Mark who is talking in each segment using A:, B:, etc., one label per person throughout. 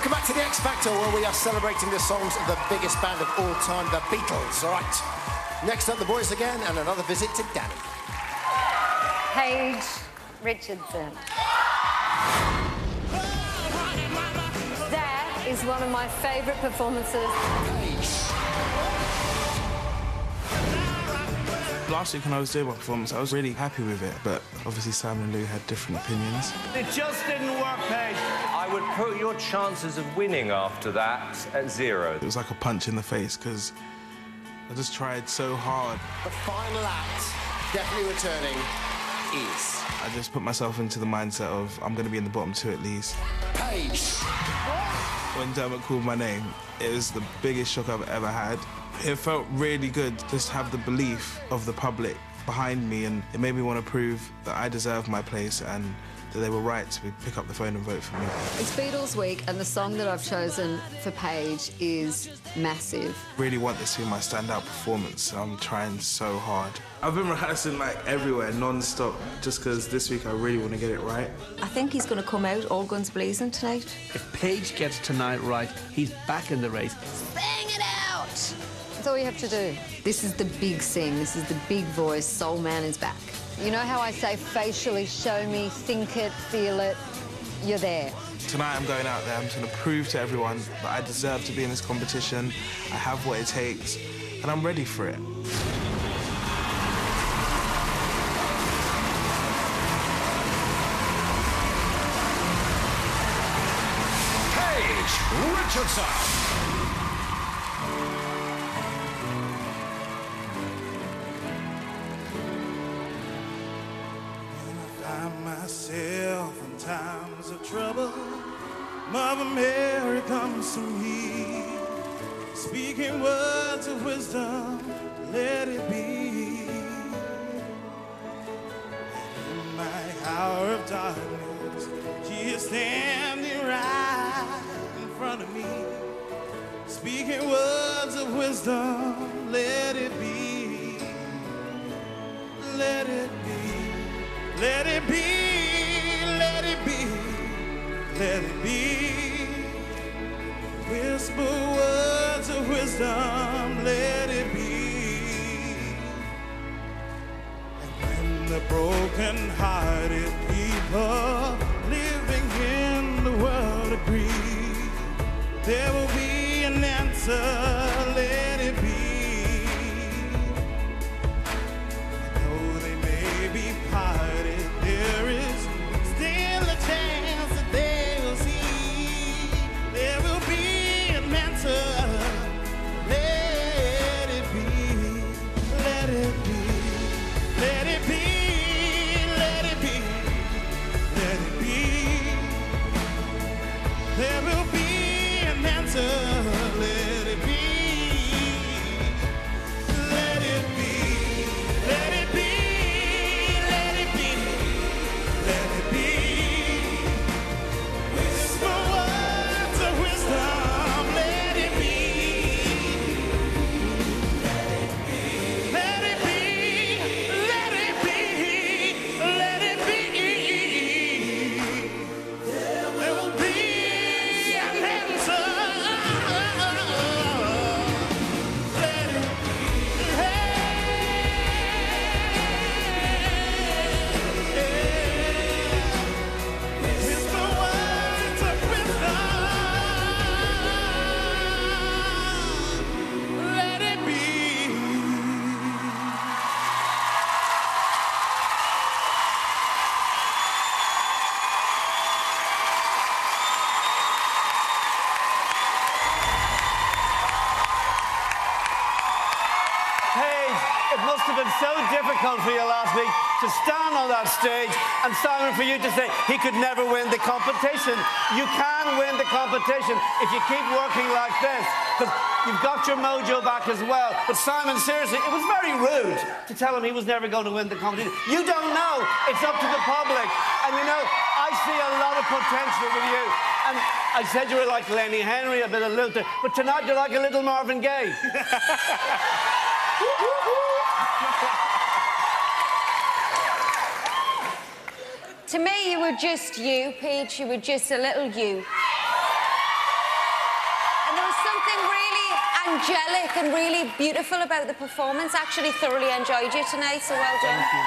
A: Welcome back to the X Factor, where we are celebrating the songs of the biggest band of all time, the Beatles. All right, next up, the boys again, and another visit to Danny.
B: Paige Richardson. That is one of my favourite performances.
C: Last week when I was doing my performance, I was really happy with it, but obviously Sam and Lou had different opinions.
D: It just didn't work, Paige. I would put your chances of winning after that at 0.
C: It was like a punch in the face, because I just tried so hard.
A: The final act, definitely returning, is...
C: I just put myself into the mindset of, I'm going to be in the bottom 2 at least.
A: Paige.
C: When Dermot called my name, it was the biggest shock I've ever had. It felt really good just to have the belief of the public behind me, and it made me want to prove that I deserve my place and that they were right to pick up the phone and vote for me.
E: It's Beatles week, and the song that I've chosen for Paige is massive.
C: Really want this to be my standout performance, so I'm trying so hard. I've been rehearsing like everywhere, non-stop, just because this week I really want to get it right.
E: I think he's going to come out all guns blazing tonight.
F: If Paige gets tonight right, he's back in the race.
E: Bang it out! That's all you have to do. This is the big sing, this is the big voice, Soul Man is back.
B: You know how I say facially show me, think it, feel it, you're there.
C: Tonight I'm going out there, I'm going to prove to everyone that I deserve to be in this competition, I have what it takes, and I'm ready for it.
A: Paige Richardson.
G: Myself in times of trouble, Mother Mary comes to me, speaking words of wisdom, let it be. In my hour of darkness, she is standing right in front of me, speaking words of wisdom, let it be, let it be. Let it be, let it be, let it be. Whisper words of wisdom, let it be. And when the broken-hearted people living in the world agree, there will be an answer, let it be. Though they may be parted, there is still a chance that they will see. There will be an answer. Let it be. Let it be. Let it be. Let it be. Let it be. There will be an answer. Let it be. Let it be. Let it be.
D: It must have been so difficult for you last week to stand on that stage and Simon, for you to say he could never win the competition. You can win the competition if you keep working like this, because you've got your mojo back as well. But Simon, seriously, it was very rude to tell him he was never going to win the competition. You don't know. It's up to the public. And, you know, I see a lot of potential with you. And I said you were like Lenny Henry, a bit of Luther, but tonight you're like a little Marvin Gaye.
B: To me, you were just you, Paige. You were just a little you.
H: angelic and really beautiful about the performance. Actually thoroughly enjoyed you tonight, so well done.
F: Thank you.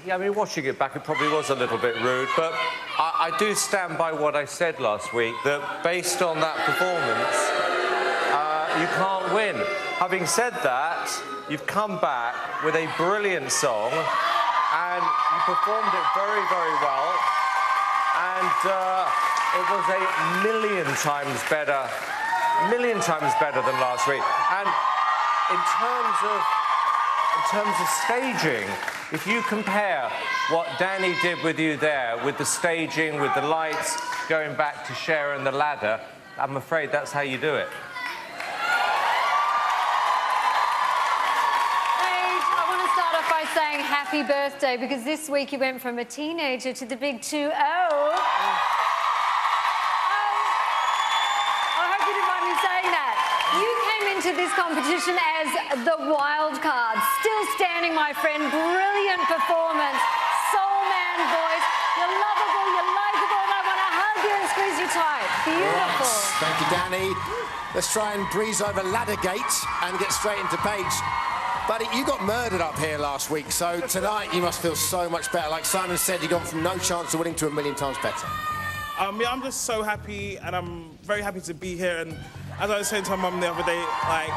I: Yeah, I mean, watching it back, it probably was a little bit rude, but I do stand by what I said last week, that based on that performance, you can't win. Having said that, you've come back with a brilliant song, and you performed it very, very well, and it was a million times better than last week. And in terms of staging, if you compare what Danny did with you there, with the staging, with the lights, going back to Cher and the ladder, I'm afraid that's how you do it.
B: I want to start off by saying happy birthday, because this week you went from a teenager to the big 2-0. I hope you didn't mind me saying that. You came into this competition as the wild card. Still standing, my friend. Brilliant performance. Soul man voice. You're lovable, you're likeable, and I want to hug you and squeeze you tight. Beautiful.
A: Right. Thank you, Danny. Let's try and breeze over Laddergate and get straight into Paige. Buddy, you got murdered up here last week, so tonight you must feel so much better. Like Simon said, you gone from no chance to winning to a million times better.
C: Yeah, I'm just so happy, and I'm very happy to be here. And as I was saying to my mum the other day, like,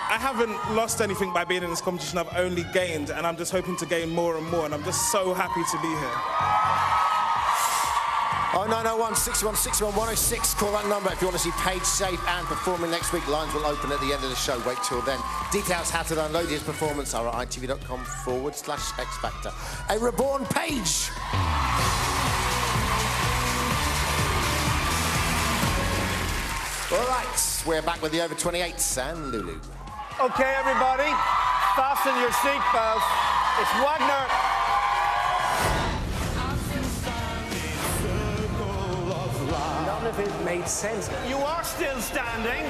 C: I haven't lost anything by being in this competition. I've only gained, and I'm just hoping to gain more and more, and I'm just so happy to be here.
A: Oh, 901 61 61 106. Call that number if you want to see Paige safe and performing next week. Lines will open at the end of the show. Wait till then. Details how to download his performance are at itv.com/X Factor. A reborn Paige. All right, we're back with the over 28s and Lulu.
D: Okay, everybody, fasten your seatbelts. It's Wagner.
I: None of it made sense.
D: You are still standing.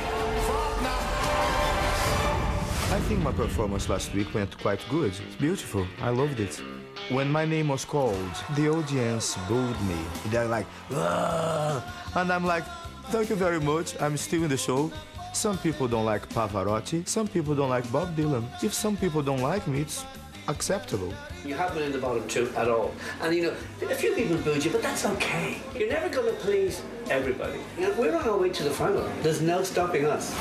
J: I think my performance last week went quite good. It's beautiful. I loved it. When my name was called, the audience booed me. They're like, "Ugh." And I'm like, thank you very much. I'm still in the show. Some people don't like Pavarotti. Some people don't like Bob Dylan. If some people don't like me, it's acceptable.
F: You haven't been in the bottom two at all. And, you know, a few people booed you, but that's okay. You're never going to please everybody. You know, we're on our way to the final. There's no stopping us.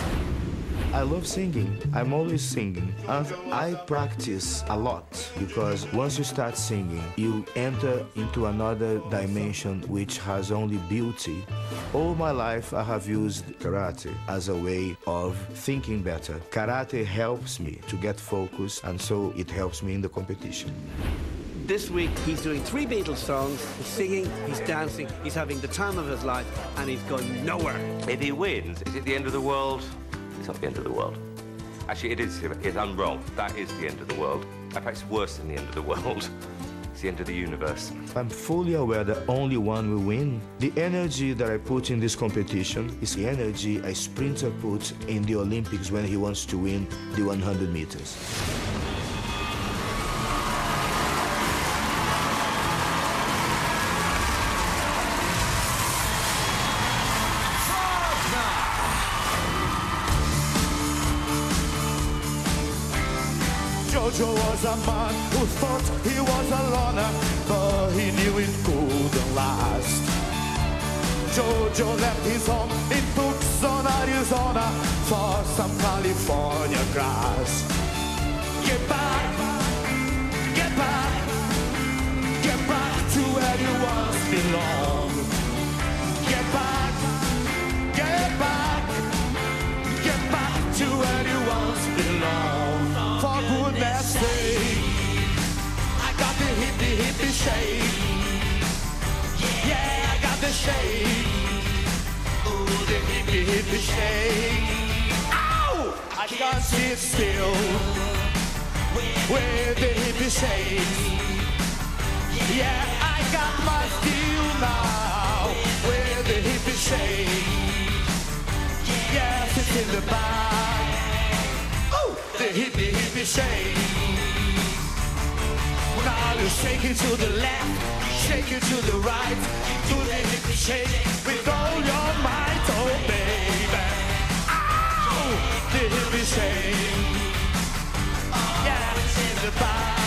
J: I love singing. I'm always singing. And I practice a lot because once you start singing, you enter into another dimension which has only beauty. All my life, I have used karate as a way of thinking better. Karate helps me to get focused, and so it helps me in the competition.
F: This week, he's doing 3 Beatles songs. He's singing, he's dancing, he's having the time of his life, and he's going nowhere.
I: If he wins, is it the end of the world? It's not the end of the world. Actually, it is. I'm wrong. That is the end of the world. In fact, it's worse than the end of the world. It's the end of the universe.
J: I'm fully aware that only one will win. The energy that I put in this competition is the energy a sprinter puts in the Olympics when he wants to win the 100 meters.
G: Jojo was a man who thought he was a loner, but he knew it couldn't last. Jojo left his home in Tucson, Arizona, for some California grass. Get back, get back, get back to where you once belonged. Get back, get back, get back to where you once belonged. For goodness sake, I got the hippie shake. Yeah, I got the shake. Ooh, the hippie shake. Ow! I can't sit still with the hippie shake. Yeah, I got my feel now with the hippie shake. Yes, it's in the bag. The hippie shake. now you shake it to the left, shake it to the right, do the hippie shake with all your might, oh baby. Ow! The hippie shake. Yeah, in the back.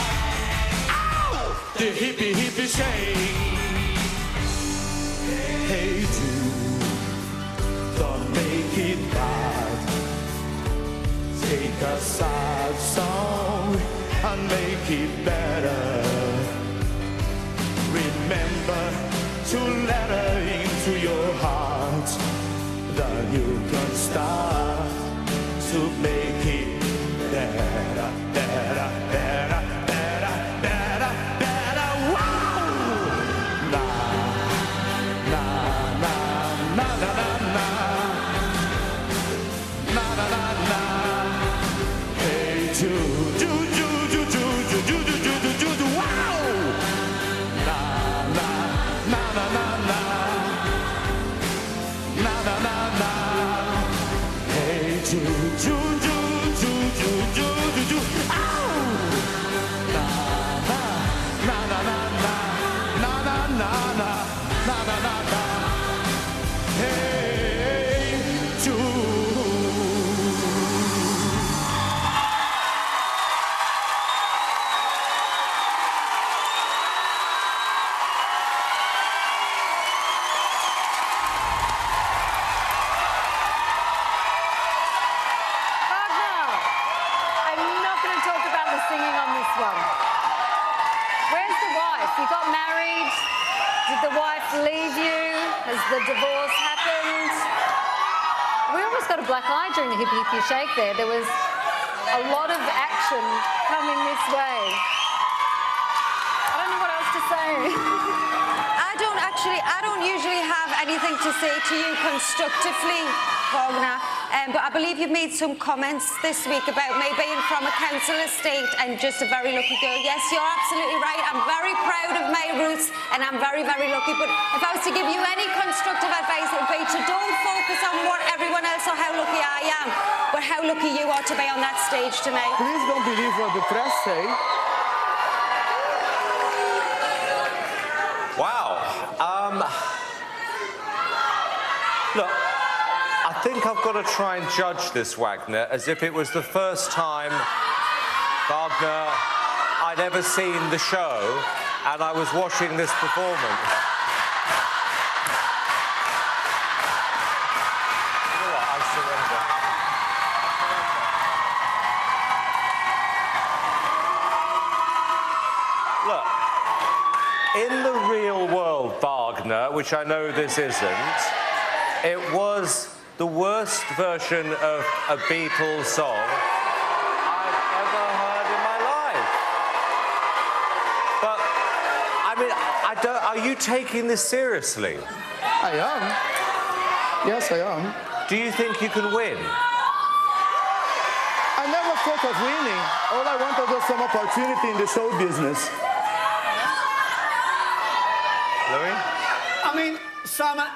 G: Ow! The hippie shake. Hey Jude, don't make it bad. Take a sad song and make it better. Remember to let her into your heart. Then you can start to make it better, better, better, better, better, better. Wow! Na na na na na na na na na na na. Hey Jude, Jude, Jude, Jude, Jude, Jude, Jude, Jude, Jude, Jude, wow! Na na na na na na na na na na. Hey Jude, Jude, Jude, Jude, Jude, Jude, Jude, ow! Na na na na na na na na na na na na na na. Hey Jude.
B: Wagner, I'm not going to talk about the singing on this one. Where's the wife? You got married? Did the wife leave you? Has the divorce happened? We almost got a black eye during the hippie hippie shake there. There was a lot of action coming this way. I don't know what else to say.
H: I don't usually have anything to say to you constructively, Wagner, but I believe you've made some comments this week about me being from a council estate and just a very lucky girl. Yes, you're absolutely right. I'm very proud of my roots and I'm very, very lucky. But if I was to give you any constructive advice, it would be to don't focus on what everyone else or how lucky I am, but how lucky you are to be on that stage tonight.
J: Please don't believe what the press say.
I: Wow. Look, I think I've got to try and judge this, Wagner, as if it was the first time, Wagner, I'd ever seen the show and I was watching this performance. You know what? I surrender. Look, in the real world, Wagner, which I know this isn't, it was the worst version of a Beatles song I've ever heard in my life. But, I mean, are you taking this seriously?
J: I am. Yes, I am.
I: Do you think you can win?
J: I never thought of winning. All I wanted was some opportunity in the show business.
I: Louis?
D: I mean, Simon,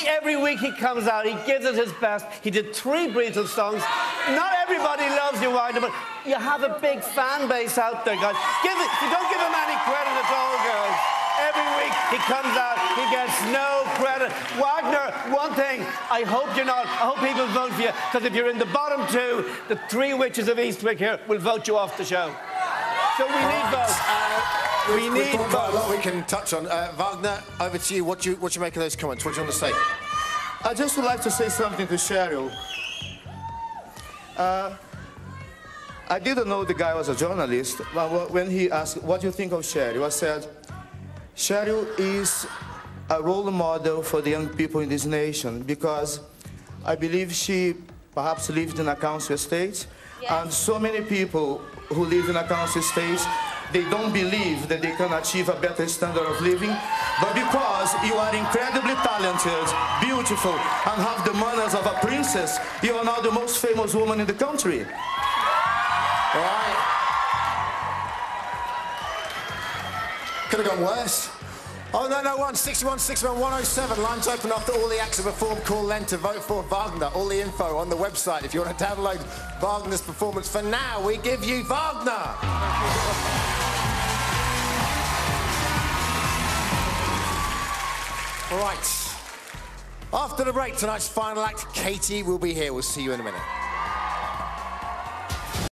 D: every week he comes out, he gives it his best. He did 3 Beatles songs. Not everybody loves you, Wagner, but you have a big fan base out there, guys. You don't give him any credit at all, girls. Every week he comes out, he gets no credit. Wagner, one thing, I hope people vote for you, because if you're in the bottom 2, the 3 witches of Eastwick here will vote you off the show. So we need votes.
A: We've got quite a lot we can touch on. Wagner, over to you. What do you make of those comments? What do you want to say?
J: I just would like to say something to Cheryl. I didn't know the guy was a journalist, but when he asked, what do you think of Cheryl? I said, Cheryl is a role model for the young people in this nation because I believe she perhaps lived in a council estate, and so many people who live in a council estate, they don't believe that they can achieve a better standard of living, but because you are incredibly talented, beautiful, and have the manners of a princess, you are now the most famous woman in the country.
A: All right. Could have gone worse. Oh, no, 161 61 107. Lines open after all the acts are performed. Call then to vote for Wagner. All the info on the website if you want to download Wagner's performance. For now, we give you Wagner. All right. After the break, tonight's final act, Katie will be here. We'll see you in a minute.